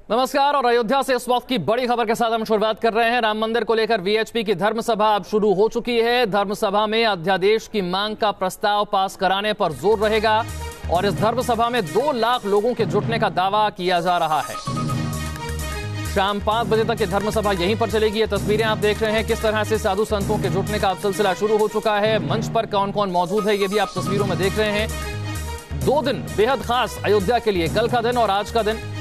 नमस्कार। और अयोध्या से इस वक्त की बड़ी खबर के साथ हम शुरुआत कर रहे हैं। राम मंदिर को लेकर वीएचपी की धर्म सभा अब शुरू हो चुकी है। धर्म सभा में अध्यादेश की मांग का प्रस्ताव पास कराने पर जोर रहेगा और इस धर्म सभा में 2 लाख लोगों के जुटने का दावा किया जा रहा है। शाम 5 बजे तक ये धर्म सभा यहीं पर चलेगी। ये तस्वीरें आप देख रहे हैं किस तरह से साधु संतों के जुटने का अब सिलसिला शुरू हो चुका है। मंच पर कौन कौन मौजूद है ये भी आप तस्वीरों में देख रहे हैं। 2 दिन बेहद खास अयोध्या के लिए, कल का दिन और आज का दिन।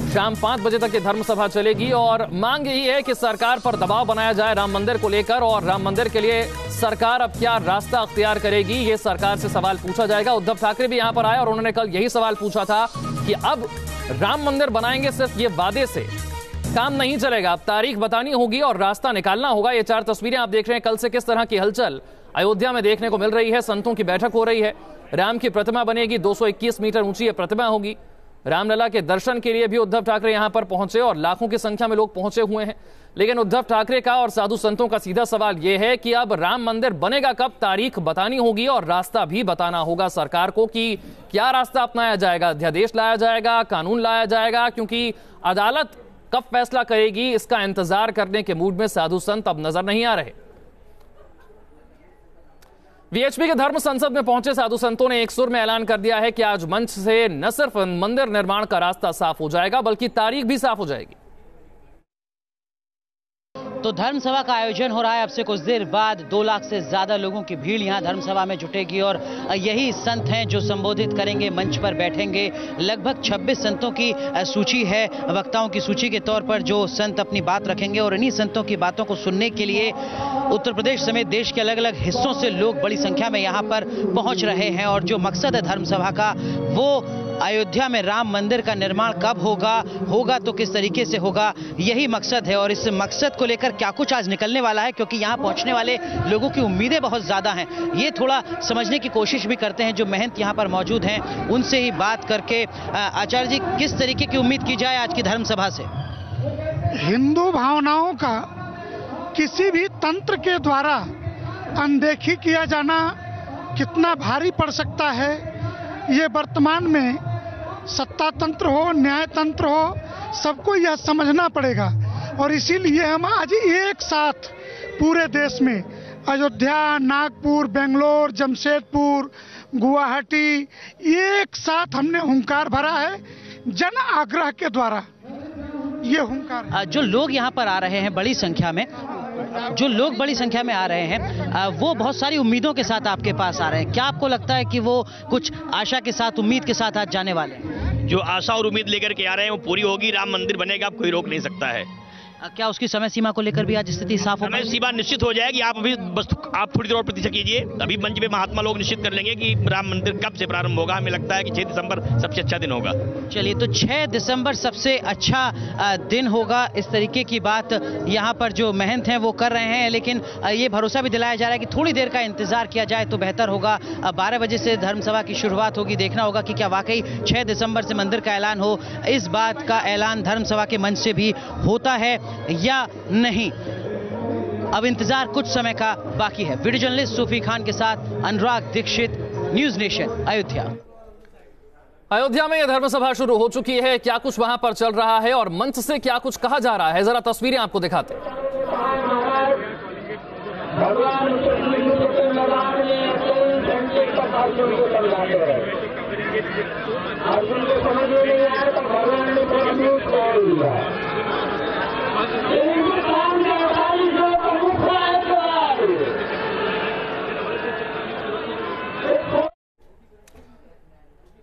शाम 5 बजे तक ये धर्म सभा चलेगी और मांग यही है कि सरकार पर दबाव बनाया जाए राम मंदिर को लेकर। और राम मंदिर के लिए सरकार अब क्या रास्ता अख्तियार करेगी, ये सरकार से सवाल पूछा जाएगा। उद्धव ठाकरे भी यहां पर आए और उन्होंने कल यही सवाल पूछा था कि अब राम मंदिर बनाएंगे, सिर्फ ये वादे से काम नहीं चलेगा, अब तारीख बतानी होगी और रास्ता निकालना होगा। ये 4 तस्वीरें आप देख रहे हैं कल से किस तरह की हलचल अयोध्या में देखने को मिल रही है। संतों की बैठक हो रही है, राम की प्रतिमा बनेगी, 221 मीटर ऊंची ये प्रतिमा होगी। रामलला के दर्शन के लिए भी उद्धव ठाकरे यहां पर पहुंचे और लाखों की संख्या में लोग पहुंचे हुए हैं। लेकिन उद्धव ठाकरे का और साधु संतों का सीधा सवाल यह है कि अब राम मंदिर बनेगा कब, तारीख बतानी होगी और रास्ता भी बताना होगा सरकार को कि क्या रास्ता अपनाया जाएगा। अध्यादेश लाया जाएगा, कानून लाया जाएगा, क्योंकि अदालत कब फैसला करेगी इसका इंतजार करने के मूड में साधु संत अब नजर नहीं आ रहे। वीएचपी के धर्म संसद में पहुंचे साधु संतों ने एक सुर में ऐलान कर दिया है कि आज मंच से न सिर्फ मंदिर निर्माण का रास्ता साफ हो जाएगा बल्कि तारीख भी साफ हो जाएगी। तो धर्म सभा का आयोजन हो रहा है। अब से कुछ देर बाद 2 लाख से ज्यादा लोगों की भीड़ यहां धर्म सभा में जुटेगी और यही संत हैं जो संबोधित करेंगे, मंच पर बैठेंगे। लगभग 26 संतों की सूची है, वक्ताओं की सूची के तौर पर जो संत अपनी बात रखेंगे और इन्हीं संतों की बातों को सुनने के लिए उत्तर प्रदेश समेत देश के अलग अलग हिस्सों से लोग बड़ी संख्या में यहाँ पर पहुंच रहे हैं। और जो मकसद है धर्म सभा का, वो अयोध्या में राम मंदिर का निर्माण कब होगा तो किस तरीके से होगा, यही मकसद है। और इस मकसद को लेकर क्या कुछ आज निकलने वाला है, क्योंकि यहाँ पहुंचने वाले लोगों की उम्मीदें बहुत ज्यादा हैं, ये थोड़ा समझने की कोशिश भी करते हैं। जो महंत यहाँ पर मौजूद हैं उनसे ही बात करके, आचार्य जी किस तरीके की उम्मीद की जाए आज की धर्म सभा से? हिंदू भावनाओं का किसी भी तंत्र के द्वारा अनदेखी किया जाना कितना भारी पड़ सकता है, ये वर्तमान में सत्ता तंत्र हो, न्याय तंत्र हो, सबको यह समझना पड़ेगा। और इसीलिए हम आज एक साथ पूरे देश में अयोध्या, नागपुर, बेंगलोर, जमशेदपुर, गुवाहाटी, एक साथ हमने हुंकार भरा है जन आग्रह के द्वारा। ये हुंकार जो लोग यहाँ पर आ रहे हैं बड़ी संख्या में, जो लोग बड़ी संख्या में आ रहे हैं, वो बहुत सारी उम्मीदों के साथ आपके पास आ रहे हैं। क्या आपको लगता है कि वो कुछ आशा के साथ, उम्मीद के साथ आज जाने वाले हैं? जो आशा और उम्मीद लेकर के आ रहे हैं वो पूरी होगी। राम मंदिर बनेगा, अब कोई रोक नहीं सकता है। क्या उसकी समय सीमा को लेकर भी आज स्थिति साफ हो? समय सीमा निश्चित हो जाएगी। आप अभी बस आप थोड़ी देर और प्रतीक्षा कीजिए, अभी मंच में महात्मा लोग निश्चित कर लेंगे कि राम मंदिर कब से प्रारंभ होगा। हमें लगता है कि 6 दिसंबर सबसे अच्छा दिन होगा। चलिए, तो 6 दिसंबर सबसे अच्छा दिन होगा, इस तरीके की बात यहाँ पर जो महंत हैं वो कर रहे हैं। लेकिन ये भरोसा भी दिलाया जा रहा है कि थोड़ी देर का इंतजार किया जाए तो बेहतर होगा। 12 बजे से धर्मसभा की शुरुआत होगी, देखना होगा कि क्या वाकई 6 दिसंबर से मंदिर का ऐलान हो। इस बात का ऐलान धर्मसभा के मंच से भी होता है या नहीं, अब इंतजार कुछ समय का बाकी है। वीडियो जर्नलिस्ट सूफी खान के साथ अनुराग दीक्षित, न्यूज नेशन, अयोध्या। अयोध्या में यह धर्म सभा शुरू हो चुकी है। क्या कुछ वहां पर चल रहा है और मंच से क्या कुछ कहा जा रहा है, जरा तस्वीरें आपको दिखाते हैं।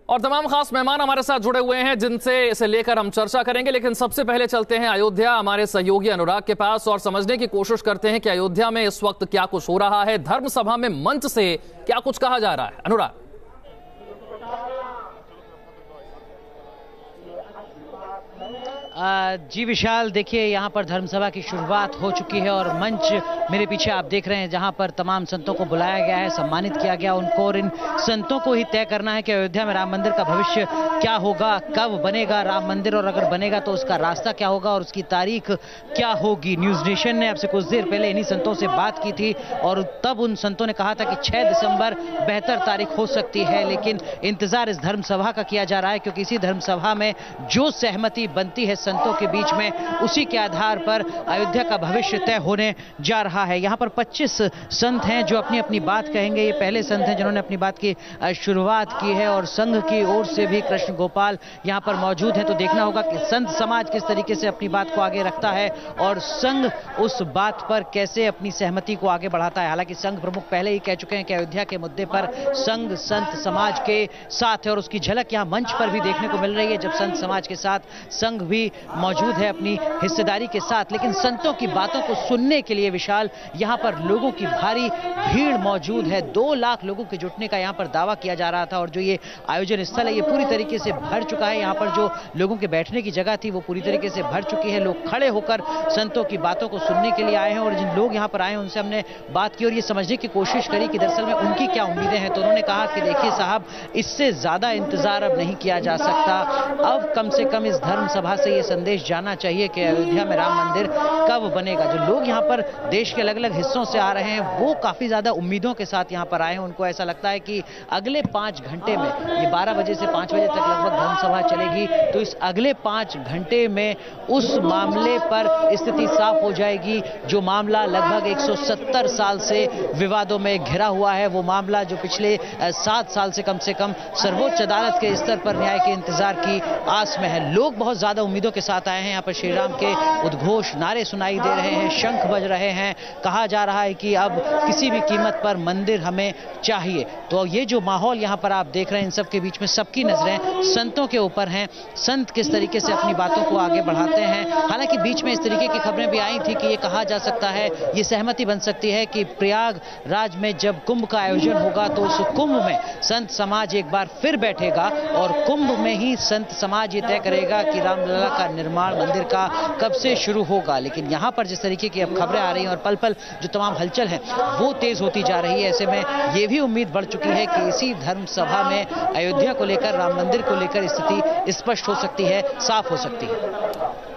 और तमाम खास मेहमान हमारे साथ जुड़े हुए हैं जिनसे इसे लेकर हम चर्चा करेंगे। लेकिन सबसे पहले चलते हैं अयोध्या हमारे सहयोगी अनुराग के पास और समझने की कोशिश करते हैं कि अयोध्या में इस वक्त क्या कुछ हो रहा है, धर्म सभा में मंच से क्या कुछ कहा जा रहा है। अनुराग। जी विशाल, देखिए यहाँ पर धर्मसभा की शुरुआत हो चुकी है और मंच मेरे पीछे आप देख रहे हैं जहाँ पर तमाम संतों को बुलाया गया है, सम्मानित किया गया उनको। और इन संतों को ही तय करना है कि अयोध्या में राम मंदिर का भविष्य क्या होगा, कब बनेगा राम मंदिर, और अगर बनेगा तो उसका रास्ता क्या होगा और उसकी तारीख क्या होगी। न्यूज नेशन ने आपसे कुछ देर पहले इन्हीं संतों से बात की थी और तब उन संतों ने कहा था कि 6 दिसंबर बेहतर तारीख हो सकती है। लेकिन इंतजार इस धर्मसभा का किया जा रहा है क्योंकि इसी धर्मसभा में जो सहमति बनती है संतों के बीच में, उसी के आधार पर अयोध्या का भविष्य तय होने जा रहा है। यहाँ पर 25 संत हैं जो अपनी अपनी बात कहेंगे। ये पहले संत हैं जिन्होंने अपनी बात की शुरुआत की है और संघ की ओर से भी कृष्ण गोपाल यहाँ पर मौजूद हैं। तो देखना होगा कि संत समाज किस तरीके से अपनी बात को आगे रखता है और संघ उस बात पर कैसे अपनी सहमति को आगे बढ़ाता है। हालांकि संघ प्रमुख पहले ही कह चुके हैं कि अयोध्या के मुद्दे पर संघ संत समाज के साथ है और उसकी झलक यहाँ मंच पर भी देखने को मिल रही है, जब संत समाज के साथ संघ भी मौजूद है अपनी हिस्सेदारी के साथ। लेकिन संतों की बातों को सुनने के लिए विशाल यहाँ पर लोगों की भारी भीड़ मौजूद है। 2 लाख लोगों के जुटने का यहाँ पर दावा किया जा रहा था और जो ये आयोजन स्थल है ये पूरी तरीके से भर चुका है। यहाँ पर जो लोगों के बैठने की जगह थी वो पूरी तरीके से भर चुकी है। लोग खड़े होकर संतों की बातों को सुनने के लिए आए हैं और जिन लोग यहाँ पर आए हैं उनसे हमने बात की और ये समझने की कोशिश करी कि दरअसल में उनकी क्या उम्मीदें हैं। तो उन्होंने कहा कि देखिए साहब, इससे ज्यादा इंतजार अब नहीं किया जा सकता। अब कम से कम इस धर्म सभा से ये संदेश जाना चाहिए कि अयोध्या में राम मंदिर कब बनेगा। जो लोग यहाँ पर देश के अलग अलग हिस्सों से आ रहे हैं वो काफी ज्यादा उम्मीदों के साथ यहाँ पर आए हैं। उनको ऐसा लगता है कि अगले 5 घंटे में, ये 12 बजे से 5 बजे तक लगभग धर्म सभा चलेगी, तो इस अगले 5 घंटे में उस मामले पर स्थिति साफ हो जाएगी। जो मामला लगभग 170 साल से विवादों में घिरा हुआ है, वो मामला जो पिछले 7 साल से कम सर्वोच्च अदालत के स्तर पर न्याय के इंतजार की आस में है। लोग बहुत ज्यादा उम्मीदों के साथ आए हैं। यहाँ पर श्री राम के उद्घोष नारे सुनाई दे रहे हैं, शंख बज रहे हैं। कहा जा रहा है कि अब किसी भी कीमत पर मंदिर हमें चाहिए। तो ये जो माहौल यहाँ पर आप देख रहे हैं, इन सब के बीच में सबकी नजरें संतों के ऊपर हैं। संत किस तरीके से अपनी बातों को आगे बढ़ाते हैं। हालांकि बीच में इस तरीके की खबरें भी आई थी कि ये कहा जा सकता है, ये सहमति बन सकती है कि प्रयागराज में जब कुंभ का आयोजन होगा तो उस कुंभ में संत समाज एक बार फिर बैठेगा और कुंभ में ही संत समाज ये तय करेगा कि रामलला का निर्माण मंदिर का कब से शुरू होगा। लेकिन यहाँ पर जिस तरीके की अब खबरें आ रही हैं और पल पल जो तमाम हलचल है वो तेज होती जा रही है, ऐसे में ये भी उम्मीद बढ़ चुकी है कि इसी धर्म सभा में अयोध्या को लेकर, राम मंदिर को लेकर स्थिति स्पष्ट हो सकती है, साफ हो सकती है।